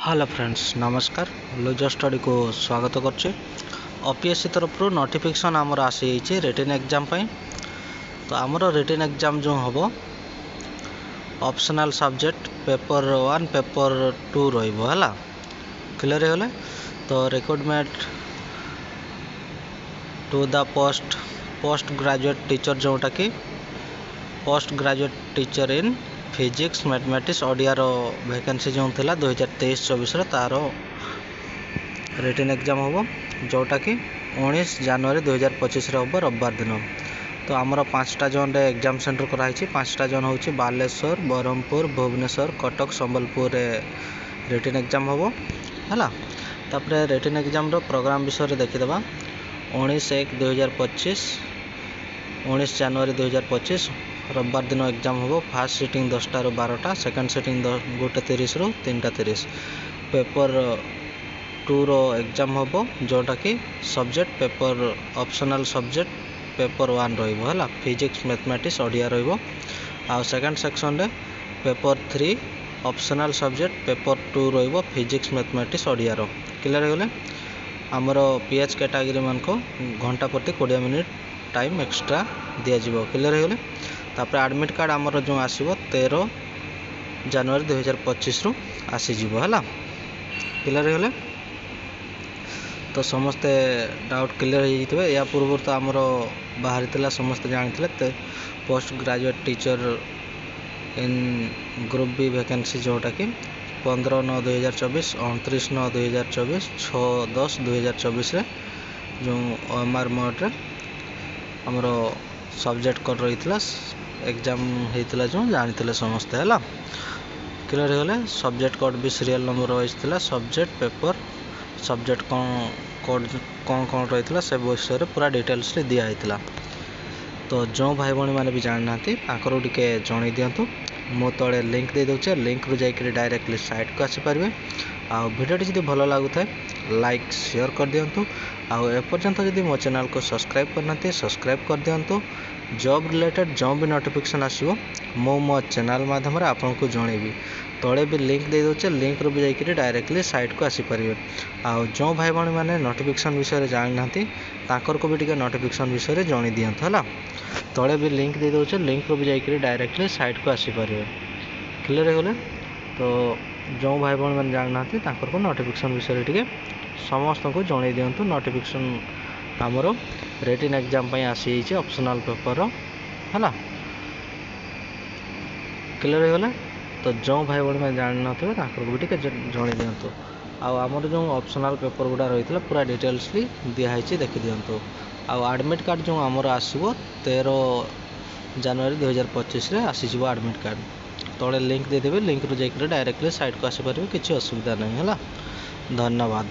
Hello friends नमस्कार loser study को स्वागत करछे। ओपीएससी तरफ नोटिफिकेशन आमर आसी रिटन एग्जाम पाई। तो आमर रिटन एग्जाम जो हम ऑप्शनल सब्जेक्ट पेपर 1 पेपर 2 रहा क्लियर होले। तो recruitment to the post graduate teacher जोटा कि post graduate teacher in physics mathematics ओडियार वैकेंसी जो थिला 2023-24 तार रिटन एग्जाम हम जोटा कि 19 जनवरी 2025 हम रविवार दिन। तो आमर 5टा जोन एग्जाम सेंटर कराई। 5टा जोन हूँ बालेश्वर, ब्रह्मपुर, भुवनेश्वर, कटक, संबलपुर रिटन एग्जाम हम है। तापर रिटन एग्जाम प्रोग्राम विषय देखीदे। 19/1/2025 19 जनवरी 2025 रविवार दिन एग्जाम हम। फास्ट सीटिंग 10टा ରୁ 12टा, सेकेंड सीटिंग 1:30 ରୁ 3:30। पेपर 2 रो एग्जाम हम जोटा कि subject paper optional subject paper 1 रहा फिजिक्स मैथमेटिक्स ओडिया रहा। सेकेंड सेक्शन रे पेपर 3 ऑप्शनल सब्जेक्ट पेपर 2 रहा फिजिक्स मैथमेटिक्स ओडिया रो। क्लियर होगले। आमर पीएच कैटेगरी मान को घंटा प्रति 20 मिनिट टाइम एक्स्ट्रा दिज्व। क्लियर होगले। तापर एडमिट कार्ड आमर जो आसो 13 जनवरी 2025 रु आसीज है। क्लियर होगले। तो समस्ते डाउट क्लियर हो या पूर्व तो आमर बाहरी समस्ते जानी post graduate teacher in group B vacancy जोटा कि 15/9/2024, 29/9/2024, 6/10/2024 जो ओएमआर मोड आमर सब्जेक्ट कोड रही एग्जाम होता जो जानी समस्ते है। क्लियर होगले। सब्जेक्ट कोड भी सीरियल नंबर वाइज था। सब्जेक्ट पेपर सब्जेक्ट कौन कौन रही से विषय पूरा डिटेल्स दिखाई। तो जो भाई भाई मैंने भी जानना आकर टे जन दिंतु। मो तले लिंक दे दूचे, लिंक रू जाकर डायरेक्टली साइट को आसीपारे। भिडियोटी जब भल लगुए लाइक शेयर कर दिंतु। एपर्यंत जब मो चैनल को सब्सक्राइब करना सब्सक्राइब कर दिंतु। जॉब रिलेटेड जो भी नोटिफिकेशन आसो मो चैनल माध्यम आपन को जनइबी। तले भी लिंक दे दूचे, लिंक रू भी जाकर डायरेक्टली साइट को आसीपारे। जो भाई भाई मैंने नोटिफिकेशन विषय जाना ताकर को भी टे नोटिफिकेशन विषय जन दिंतु है। तले भी लिंक दे दूचे, लिंक रू भी जाकर डायरेक्टली साइट को आसीपारे। क्लियर होगले। तो जो भाई भाई मैंने जाना ताकर को नोटिफिकेशन विषय टे समस्त को जन दिंतु। नोटिफिकेशन आमर रिटन एग्जाम आसी ऑप्शनल पेपर है। क्लियर होगले। तो जो भाई भाई मैंने जान ना भी टे जन दिंतु। आमर जो ऑप्शनल पेपर गुड़ा रही है पूरा डिटेल्सली दिखाई देखी दिंतु। एडमिट कार्ड जो आमर आसो 13 जनवरी 2025 आसीज एडमिट कार्ड। तले लिंक देदेवे, लिंक रू जाकर डायरेक्टली साइट को आसीपारे। किसी असुविधा नहीं है। धन्यवाद।